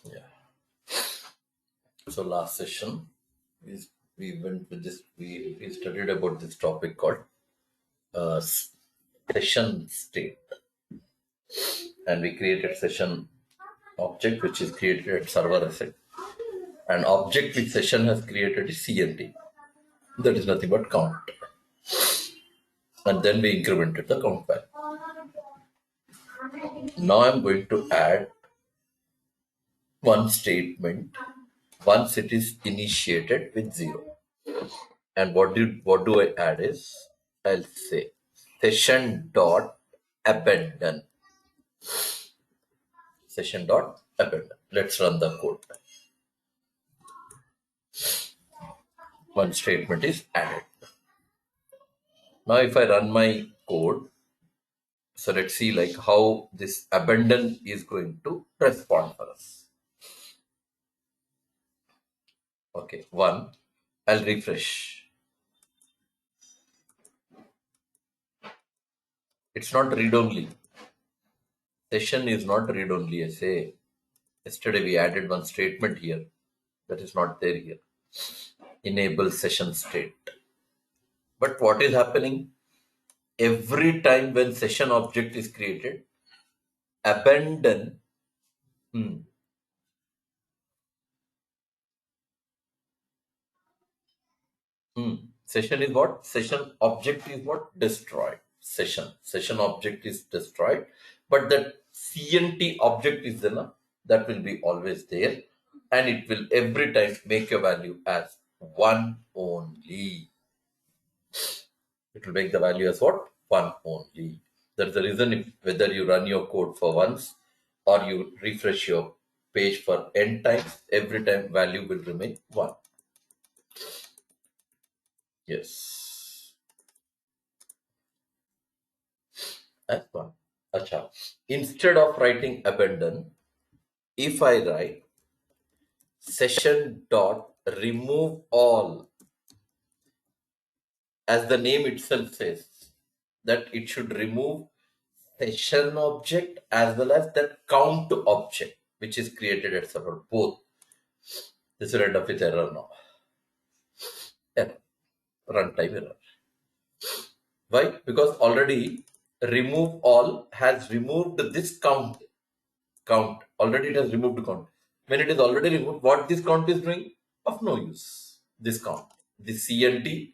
Yeah. So last session we went with this. We studied about this topic called uh, session state, and we created session object which is created at server asset, and object which session has created is CNT. That is nothing but count, and then we incremented the count value. Now I'm going to add one statement once it is initiated with 0. And what do I add is I'll say session dot abandon. Session dot abandon. Let's run the code. One statement is added. Now if I run my code, so let's see like how this abandon is going to respond for us. Okay, one, I'll refresh. It's not read only. Session is not read only. I say yesterday we added one statement here that is not there here. Enable session state. But what is happening? Every time when session object is created, abandon session is what? Session object is what? Destroyed. Session object is destroyed, but that CNT object is there, that will be always there, and it will every time make a value as one only. It will make the value as what? One only. That's the reason if whether you run your code for once or you refresh your page for n times, every time value will remain one. Yes. That's one. Acha. Instead of writing abandon, if I write session dot remove all, as the name itself says, that it should remove session object as well as that count object which is created at server, both. This will end up with error now. Error. Runtime error. Why? Because already remove all has removed this count. Already it has removed count. When it is already removed, what this count is doing? Of no use. This count. The CNT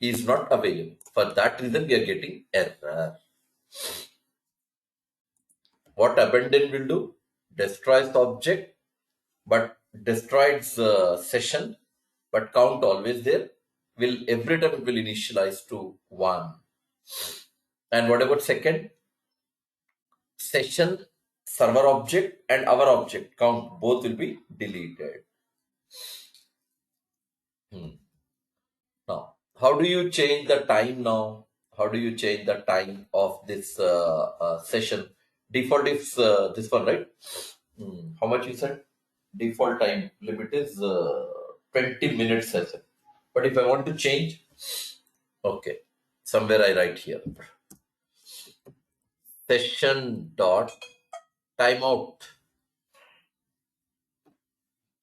is not available. For that reason, we are getting error. What abandon will do? Destroys the object, but destroys session, but count always there. Will every time it will initialize to 1. And what about second? Session, server object and our object count both will be deleted. Now, how do you change the time now? How do you change the time of this session? Default is this one, right? How much you said? Default time limit is 20 minutes session. But if I want to change, okay, somewhere I write here session dot timeout.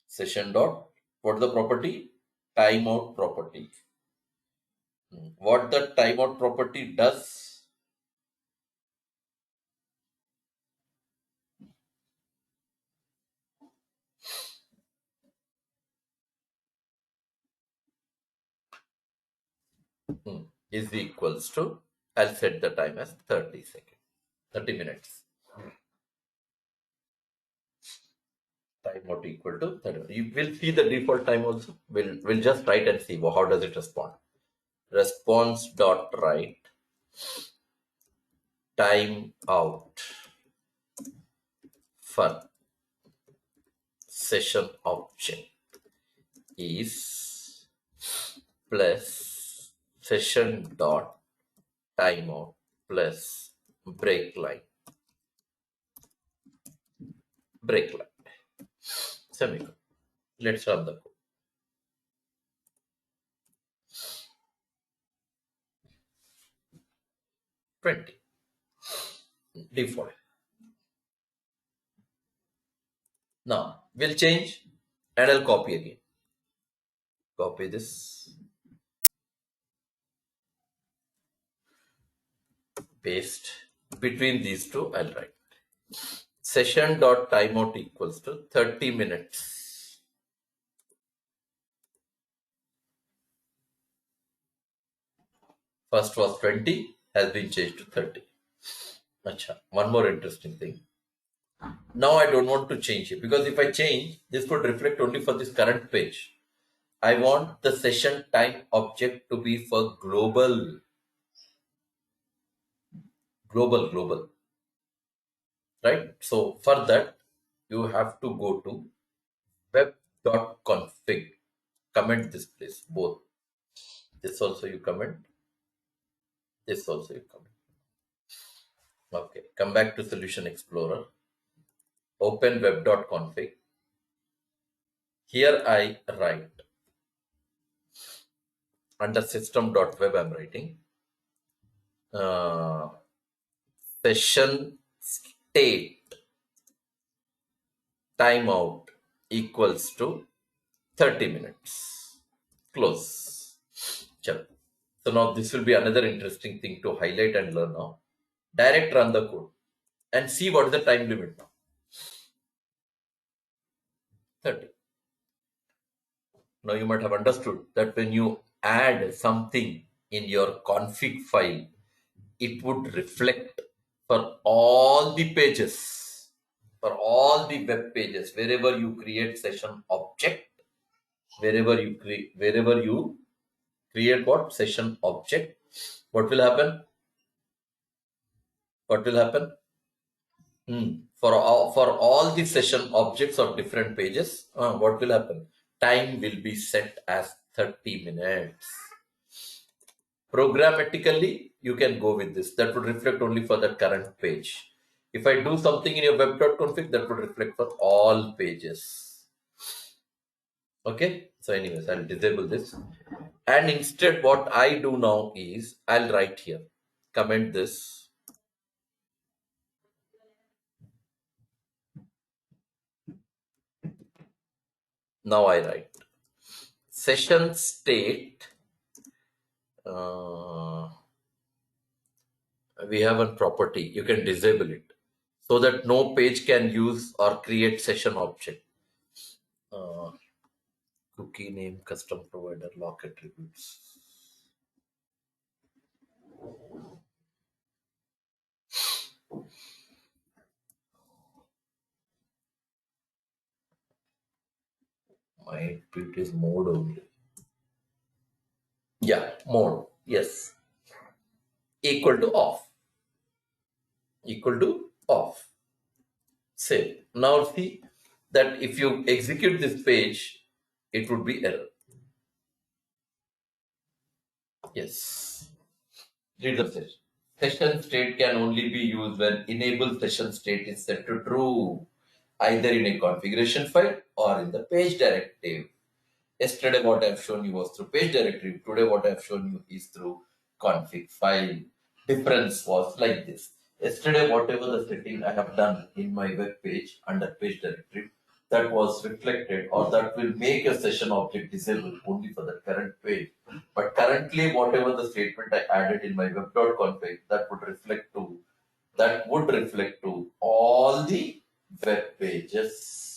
Session dot what the property? Timeout property. What the timeout property does? Is equals to, I'll set the time as 30 seconds, 30 minutes. Timeout equal to 30. You will see the default time also. We'll just write and see how does it respond. Response dot write time out for session object is plus session dot timeout plus break line semicolon. Let's run the code. 20 default. Now will change, and I'll copy again. Copy this, paste. Between these two, I'll write session.timeout equals to 30 minutes. First was 20, has been changed to 30. Acha. One more interesting thing. Now I don't want to change it, because if I change, this would reflect only for this current page. I want the session time object to be for global. Right? So for that, you have to go to web.config. Comment this place, both. This also you comment. This also you comment. Okay. Come back to Solution Explorer. Open web.config. Here I write under system.web, I'm writing session state timeout equals to 30 minutes. Close. Chalo. So now this will be another interesting thing to highlight and learn now. Direct run the code and see what is the time limit now. 30. Now you might have understood that when you add something in your config file, it would reflect for all the pages, for all the web pages, wherever you create session object, wherever you create what session object, what will happen? What will happen? For all the session objects of different pages, what will happen? Time will be set as 30 minutes. Programmatically, you can go with this. That would reflect only for the current page. If I do something in your web.config, that would reflect for all pages. Okay. So anyways, I'll disable this. And instead, what I do now is I'll write here. Comment this. Now I write session state. We have a property. You can disable it so that no page can use or create session object. Cookie name, custom provider, lock attributes. My input is mode only. Yeah, mode. Yes. Equal to off. Equal to off. Save. Now see that if you execute this page, it would be error. Yes. Read the message. Session state can only be used when enable session state is set to true, either in a configuration file or in the page directive. Yesterday what I have shown you was through page directive. Today what I have shown you is through config file. Difference was like this. Yesterday whatever the setting I have done in my web page under page directive, that was reflected, or that will make a session object disabled only for the current page. But currently whatever the statement I added in my web.config, that would reflect to all the web pages.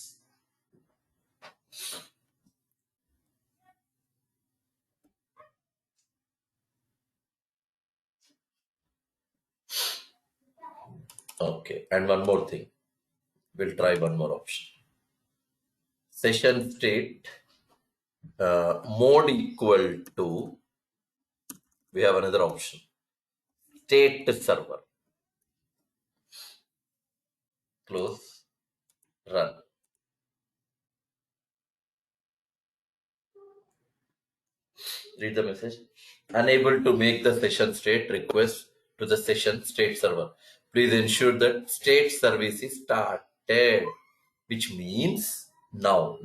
Okay, and one more thing. We'll try one more option. Session state mode equal to, we have another option, state server. Close, run. Read the message. Unable to make the session state request to the session state server. Please ensure that state service is started, which means now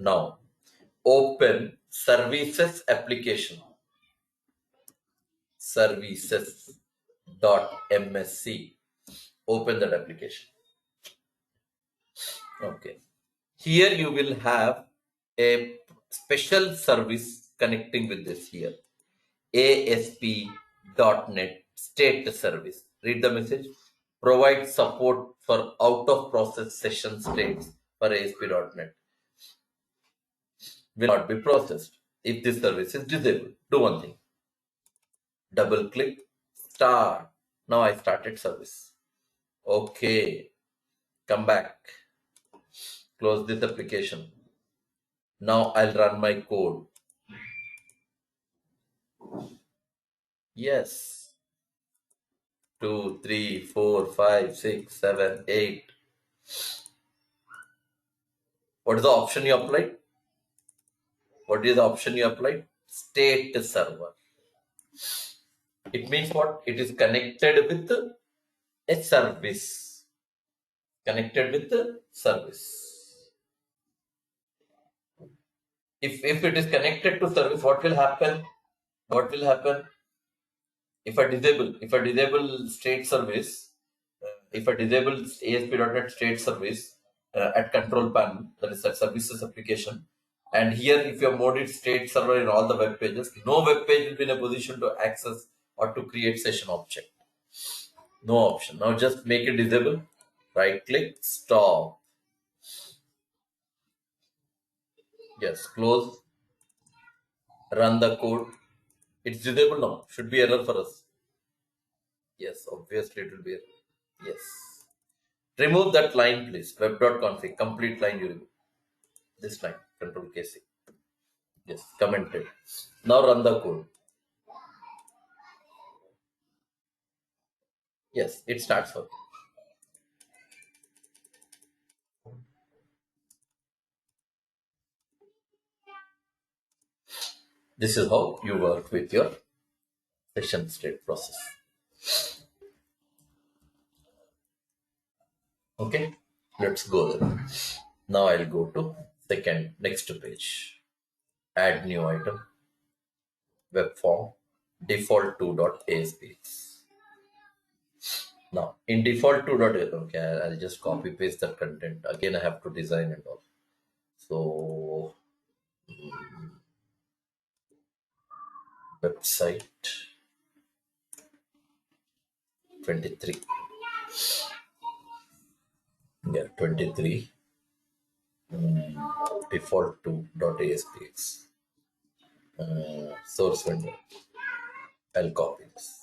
open services application, services.msc. Open that application. Okay. Here you will have a special service connecting with this here. ASP.NET state service. Read the message. Provide support for out of process session states for ASP.NET. Will not be processed if this service is disabled. Do one thing. Double click, start. Now I started service. Okay. Come back. Close this application. Now I'll run my code. Yes. 2, 3, 4, 5, 6, 7, 8. What is the option you applied? What is the option you applied? State server. It means what? It is connected with a service. Connected with the service. If it is connected to service, what will happen? What will happen? If I disable state service, if I disable ASP.NET state service at control panel, that is that services application, and here if you have moded state server in all the web pages, no web page will be in a position to access or to create session object. No option. Now just make it disable. Right click, stop. Yes, close. Run the code. It's disabled now. Should be error for us. Yes, obviously it will be error. Yes. Remove that line, please. Web.config. Complete line you remove. This line. Control KC. Yes, commented. Now run the code. Yes, it starts working. This is how you work with your session state process. Okay, let's go there. Now I'll go to next page. Add new item, web form, default 2.aspx. Now in default 2.a, okay, I'll just copy paste the content. Again, I have to design and all. So website 23. Yeah, 23. Default 2.aspx. Source window. I'll copy this.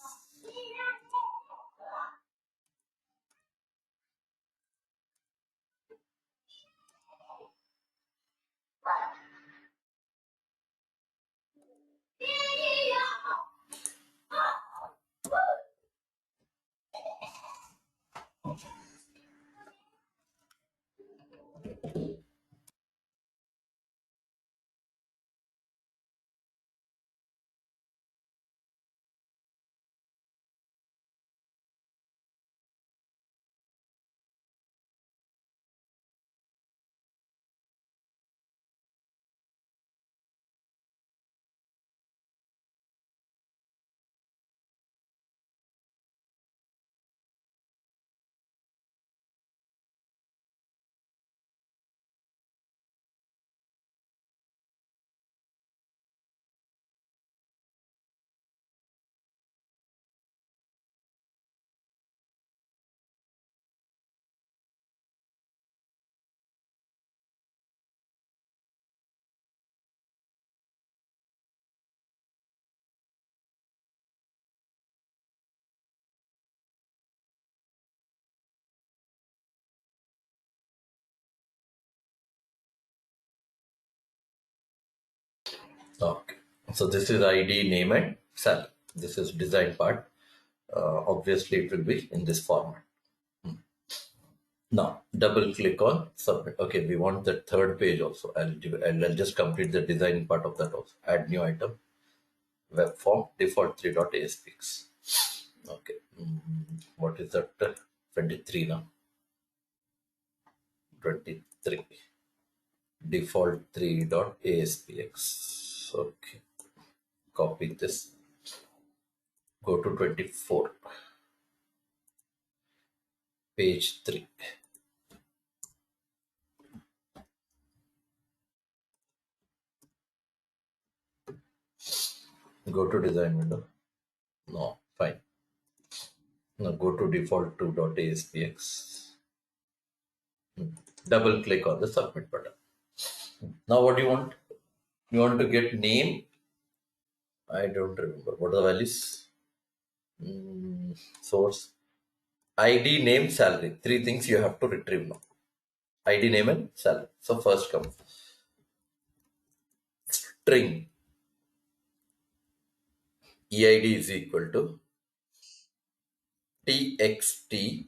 Okay. So this is ID, name and salary. This is design part. Obviously, it will be in this format. Now, double click on submit. Okay, we want the third page also. I'll just complete the design part of that also. Add new item, web form, default 3.aspx. Okay. What is that? 23 now. 23. Default 3.aspx. Okay. Copy this. Go to 24. Page 3. Go to design window. No, fine. Now go to default to.aspx. Double click on the submit button. Now what do you want? You want to get name. I don't remember. What are the values? Source. ID, name, salary. Three things you have to retrieve now. ID, name, and salary. So first come string. EID is equal to txt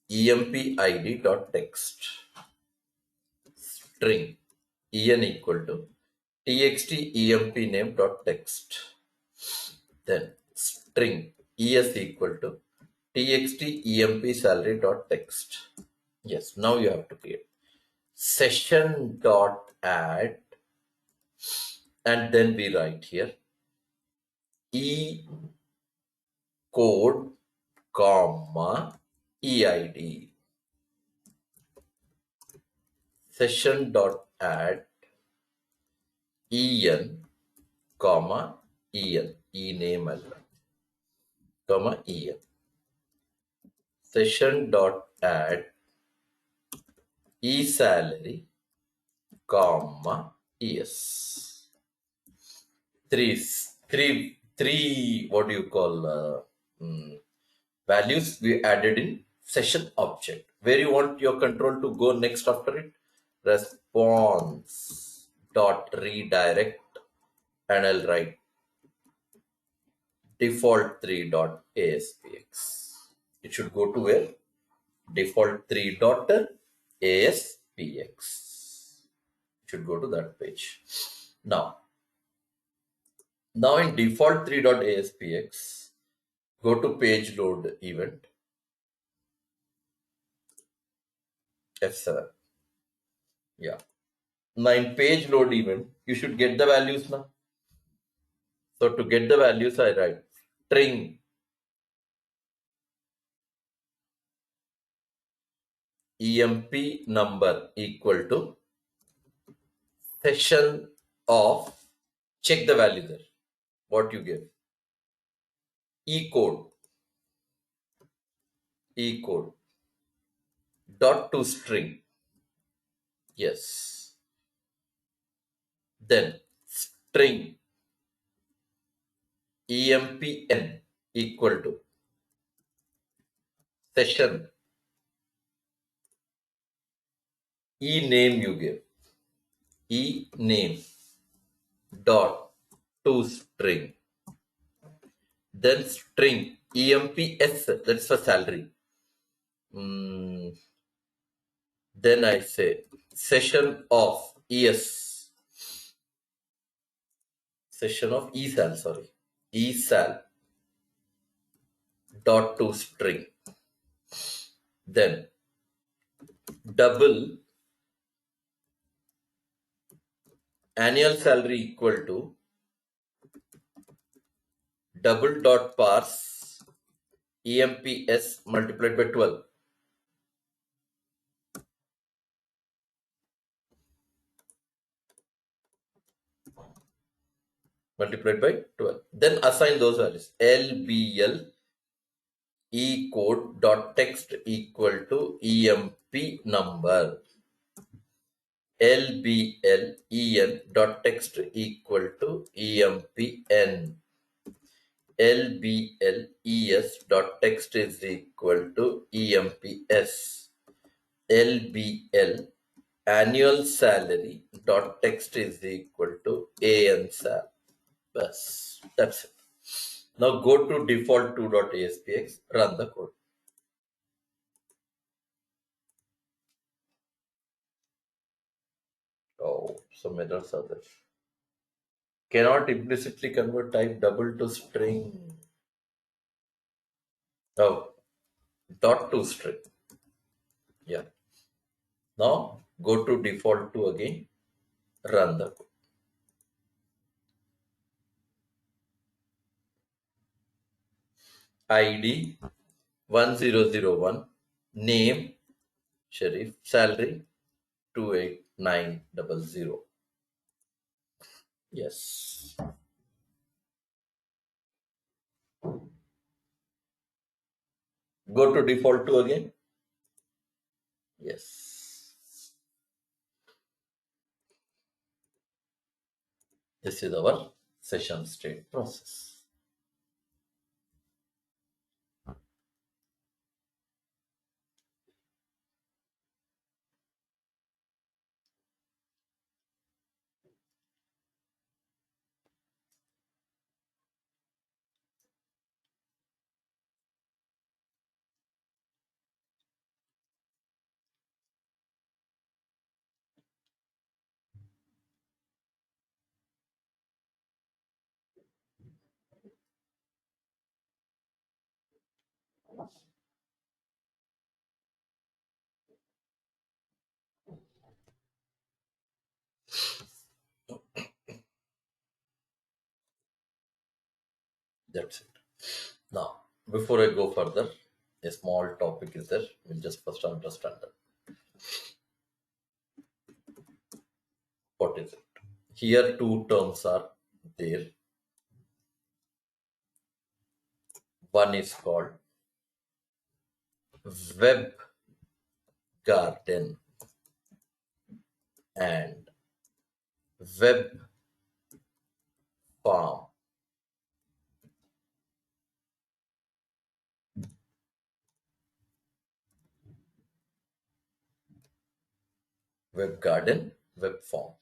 empid dot text. String en equal to txt emp name dot text. Then string es equal to txt emp salary dot text. Yes, now you have to create session dot add, and then we write here e code comma eid. Session dot add en comma en name ಅಲ್ಲ comma en. Session dot add salary comma es. Three what do you call values we added in session object. Where you want your control to go next after it? Response dot redirect, and I'll write default3.aspx. It should go to where? Default3.aspx. It should go to that page. Now in default3.aspx, go to page load event F7. Yeah. Now in page load event, you should get the values now. So to get the values, I write string emp number equal to session of, check the value there, what you give, e code dot to string. Yes. Then string empn equal to session e name, you give e name dot to string. Then string emps, that's for salary. Then I say session of esal dot to string. Then double annual salary equal to double dot parse emps multiplied by 12. Multiplied by 12. Then assign those values. LBL e code dot text equal to emp number. LBL en dot text equal to empn. LBL es dot text is equal to emps. LBL annual salary dot text is equal to ansal. Bas, that's it. Now go to default2.aspx, run the code. Oh, some errors are there. Cannot implicitly convert type double to string. Oh, dot to string. Yeah. Now go to default2 again, run the code. ID 1001, name Sharif, salary 28900. Yes. Go to default 2 again. Yes. This is our session state process. That's it. Now, before I go further, a small topic is there. We'll just first understand that. What is it? Here, two terms are there. One is called web garden and web farm. Web garden, web farm.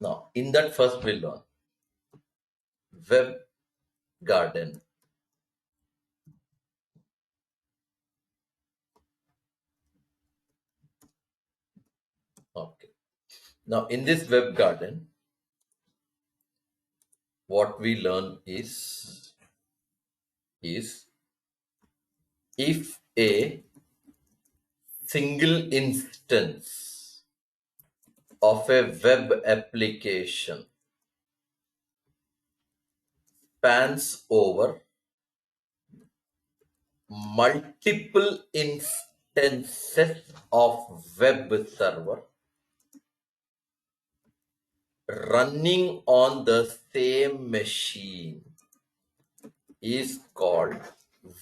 Now, in that first we'll learn web garden. Okay. Now, in this web garden, what we learn is if a single instance of a web application spans over multiple instances of web server running on the same machine is called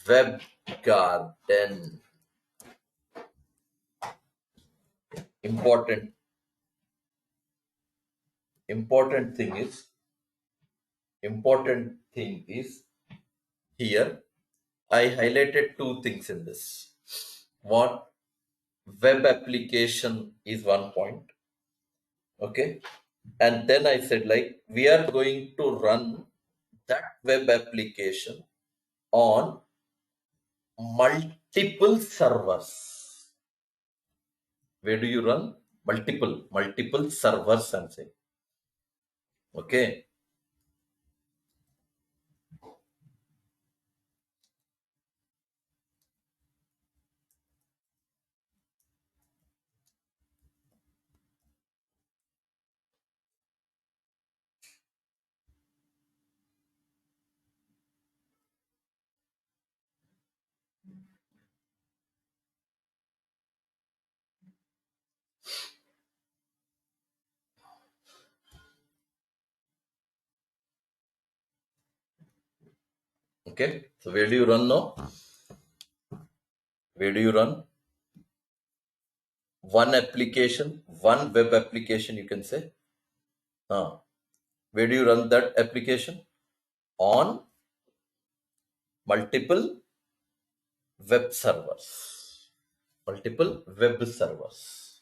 web garden. Important thing is here I highlighted two things in this. One, web application is one point. Okay. And then I said, like, we are going to run that web application on multiple servers. Where do you run? Multiple servers, I'm saying. Okay. Okay. So where do you run now? Where do you run? One application, one web application, you can say. Where do you run that application? On multiple web servers. Multiple web servers.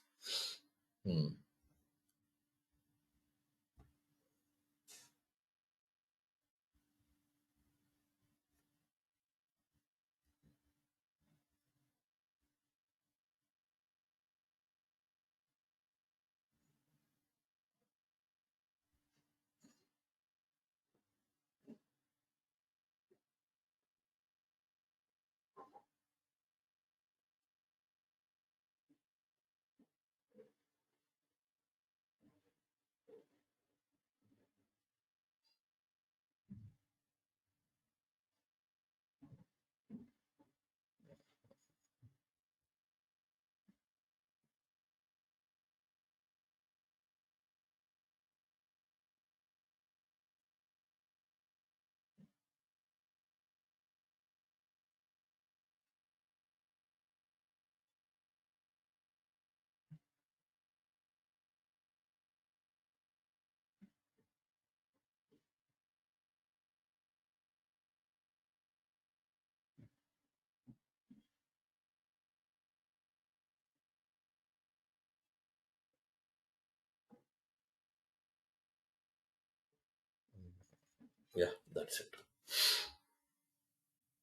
That's it.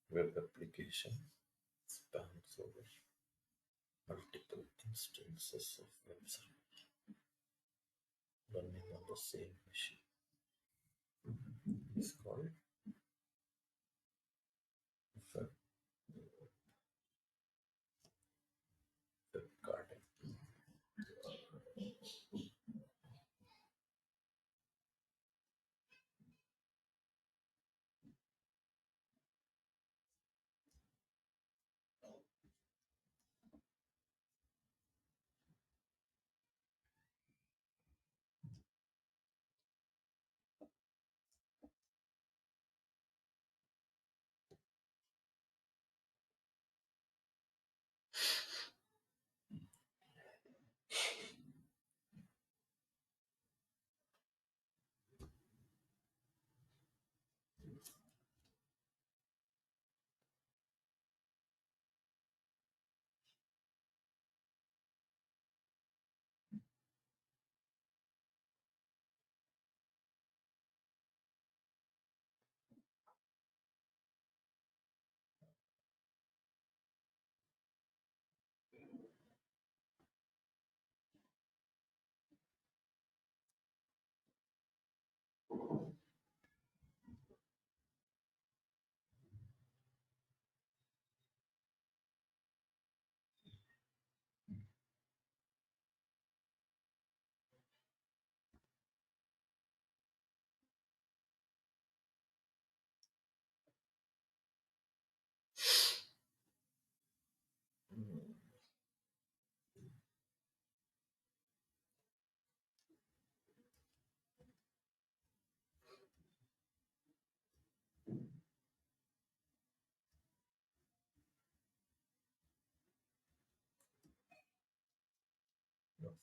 Web application spans over multiple instances of web server running on the same machine. It's called web, web garden.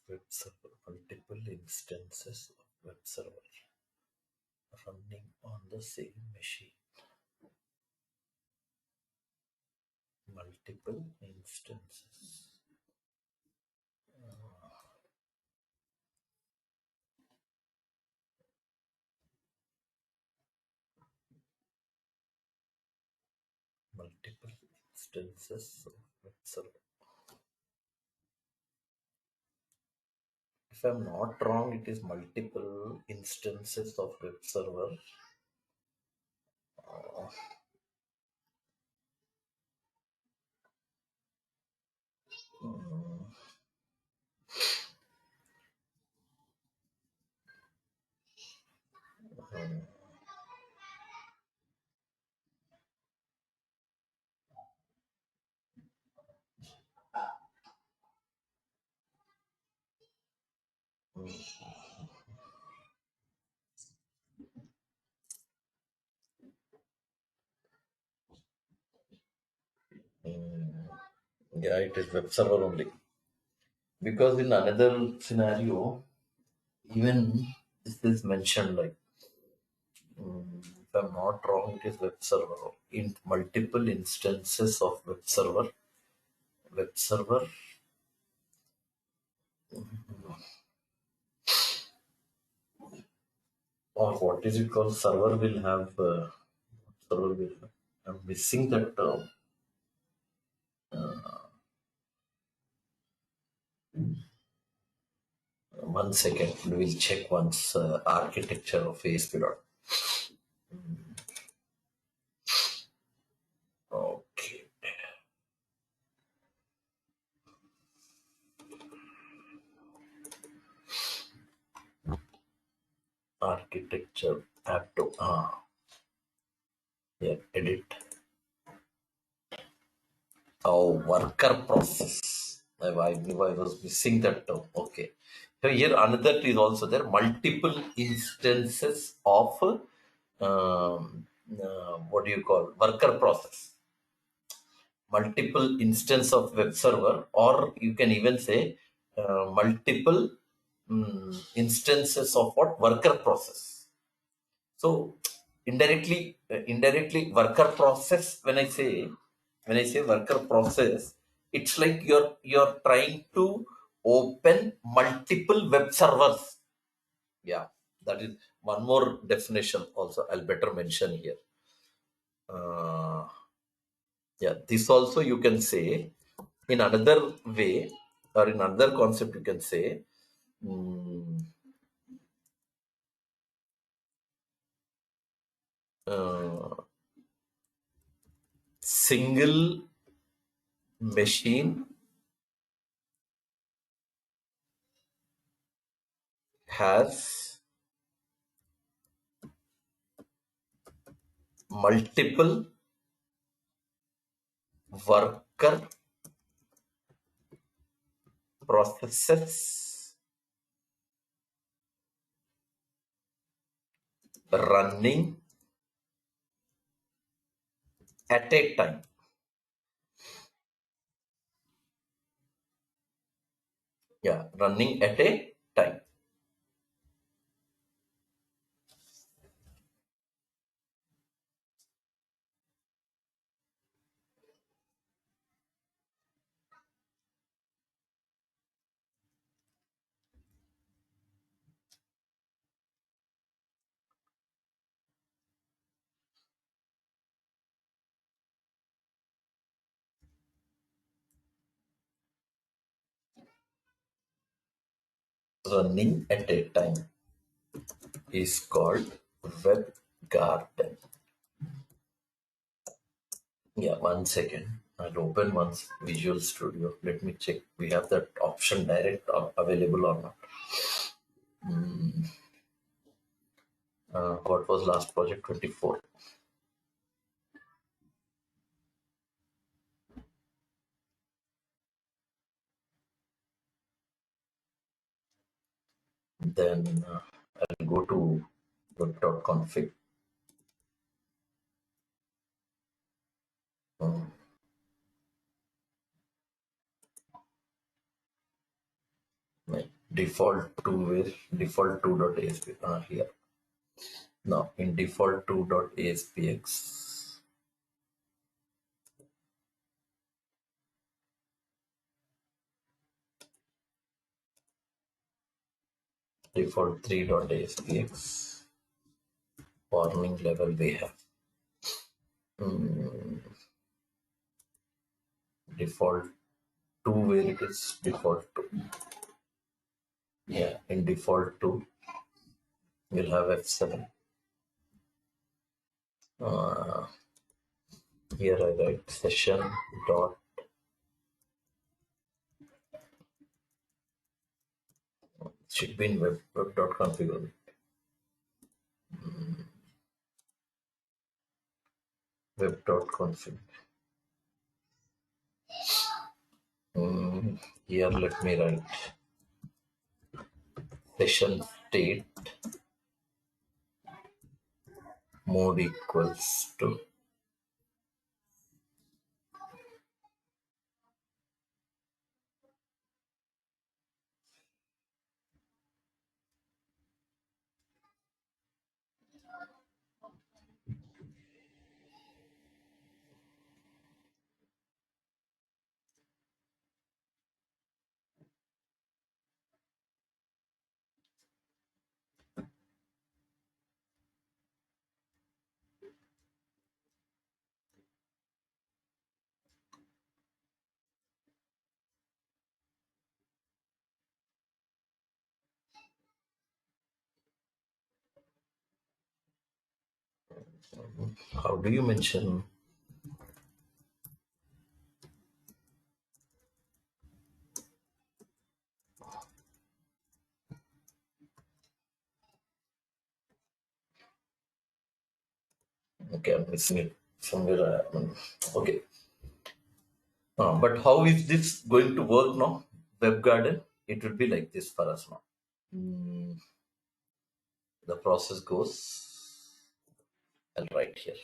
Web server, multiple instances of web server running on the same machine. Multiple instances. Multiple instances of web server. If I'm not wrong, it is multiple instances of web server. Mm, mm, mm. Yeah, it is web server only. Because in another scenario, even this is mentioned like, if I'm not wrong, it is web server. In multiple instances of web server, or what is it called? Server will have. Server will have. I'm missing that term. One second, we'll check once architecture of ASP. Okay, architecture app to yeah, edit. Oh, worker process. I knew I was missing that term. Okay. So here another is also there. Multiple instances of what do you call worker process. Multiple instance of web server, or you can even say multiple instances of what worker process. So indirectly worker process. When I say worker process, it's like you're trying to open multiple web servers. Yeah, that is one more definition also I'll better mention here. Yeah, this also you can say in another way, or in another concept you can say, mm, uh, single machine has multiple worker processes running at a time. Yeah, running at a time. Running at a time is called web garden. Yeah, 1 second. I'll open once Visual Studio. Let me check. We have that option direct available or not. What was last project? 24. Then I'll go to web.config. Um, my default to is default 2.asp here. Now in default 2.aspx, default 3.aspx, warning level we have. Default 2 where it is default 2. Yeah, in default 2 you'll have F7. Uh, Here I write session dot should be in web dot configure. Web dot config. Here let me write session state mode equals to how do you mention? Okay, I'm missing it somewhere. Okay, but how is this going to work now? Web Garden, it will be like this for us now. The process goes. I'll write here.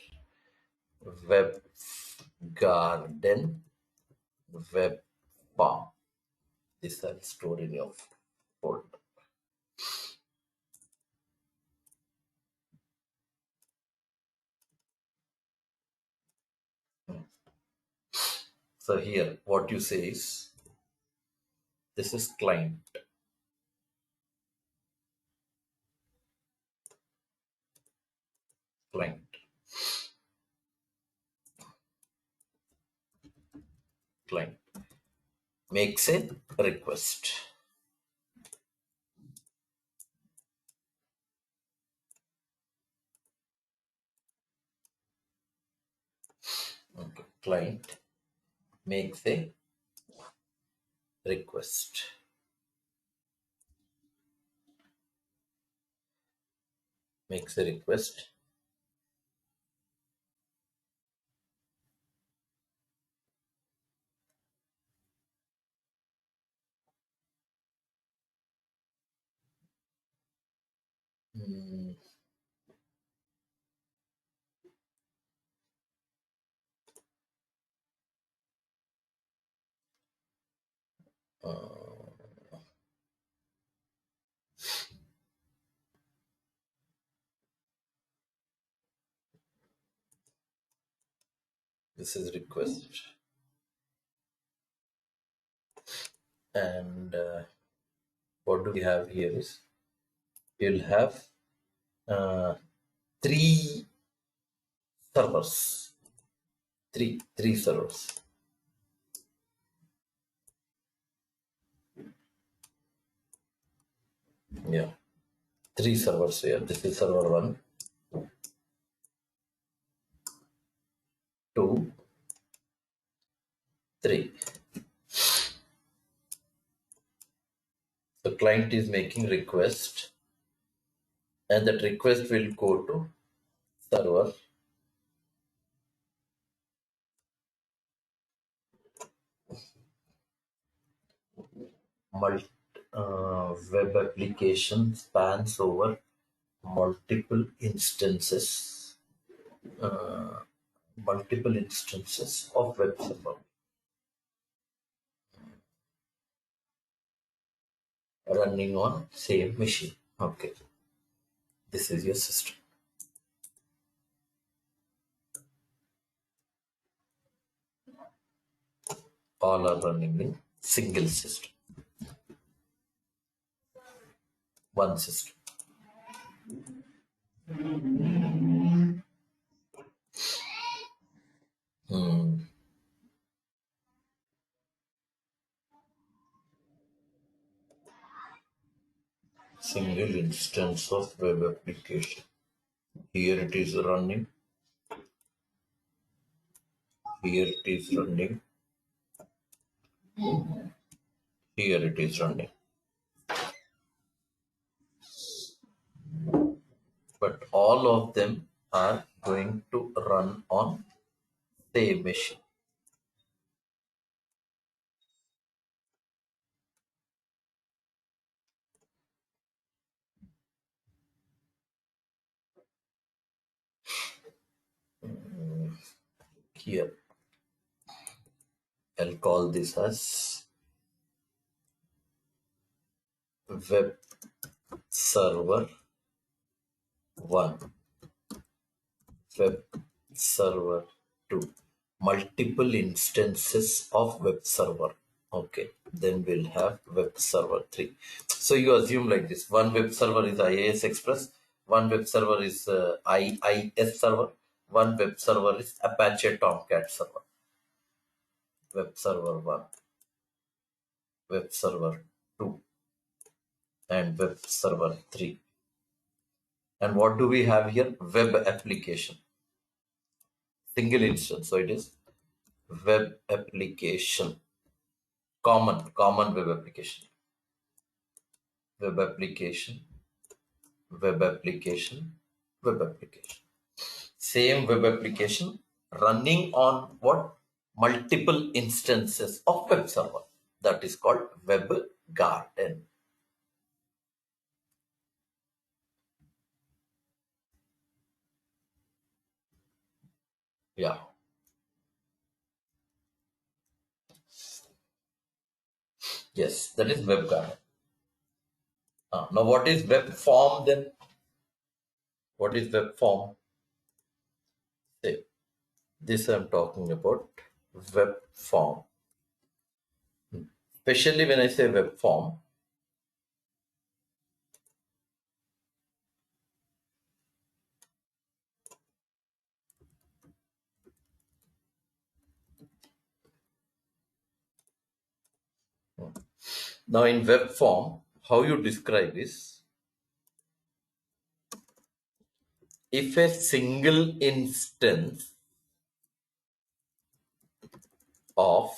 Web Garden, Web Farm. This I'll store in your folder. So here, what you say is, this is client. client makes a request. Okay. Client makes a request. Makes a request. Hmm. This is request, and what do we have here is you'll have uh, three servers, three servers. Yeah, three servers here. This is server 1, 2, 3. The client is making request, and that request will go to server web application spans over multiple instances, of web server running on same machine. Okay, this is your system. All are running in single system, one system. Single instance of web application. Here it is running. Here it is running. Here it is running. But all of them are going to run on same machine. Here, I'll call this as web server 1, web server 2, multiple instances of web server. Okay, then we'll have web server 3. So you assume like this: one web server is IIS Express, one web server is IIS server, one web server is Apache Tomcat server. Web server 1, web server 2, and web server 3. And what do we have here? Web application. Single instance. So it is web application. Common web application. Web application. Web application. Web application. Same web application running on what? Multiple instances of web server. That is called web garden. Yeah. Yes, that is web garden. Now what is web form then? What is web form? Say, this I'm talking about web form. Especially when I say web form, Now in web form, how you describe is, if a single instance of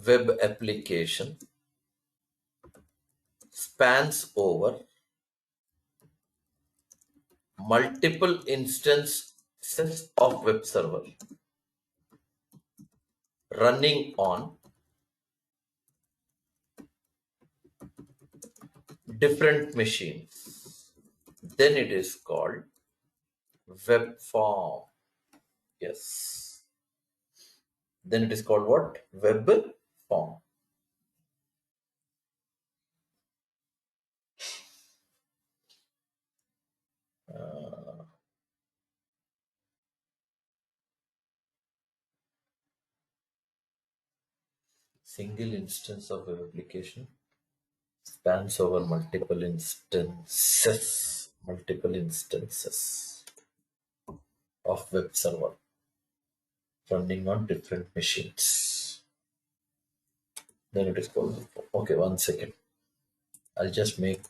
web application spans over multiple instances of web server running on different machines, then it is called web form. Yes. Then it is called what? Web form. Single instance of web application spans over multiple instances of web server running on different machines. Then it is called. Okay, 1 second. I'll just make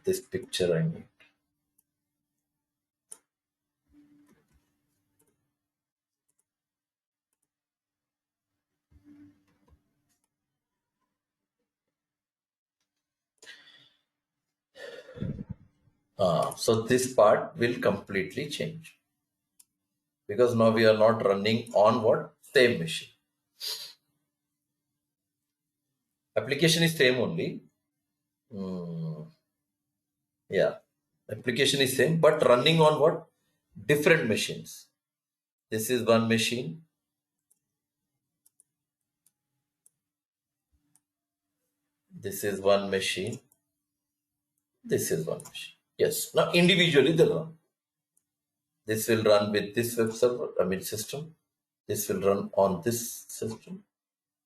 this picture I need. So this part will completely change, because now we are not running on what? Same machine. Application is same only. Yeah, application is same, but running on what? Different machines. This is one machine. This is one machine. This is one machine. Yes. Now individually they run. This will run with this web server, system. This will run on this system,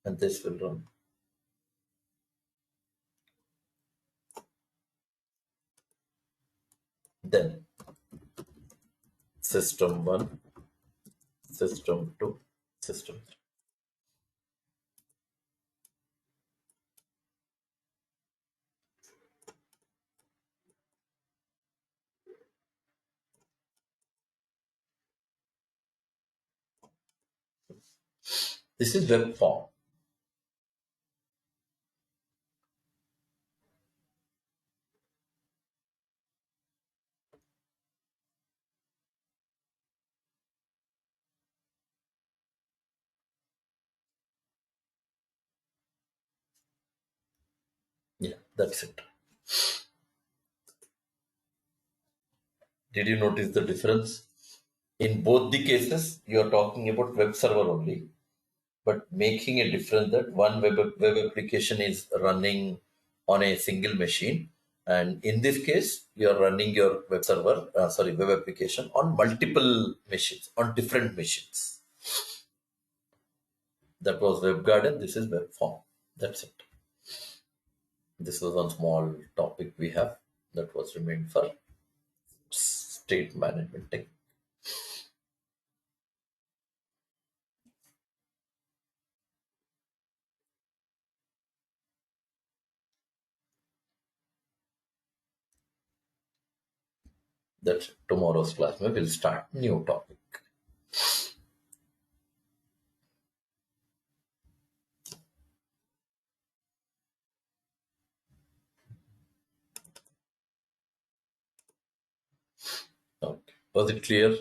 and this will run. Then system 1, system 2, system 3. This is web form. Yeah, that's it. Did you notice the difference? In both the cases, you are talking about web server only, but making a difference that one web application is running on a single machine, and in this case, you are running your web application on multiple machines, on different machines. That was web garden. This is web form. That's it. This was one small topic we have that was remained for state management technique. That tomorrow's class we will start new topic. Okay. Was it clear?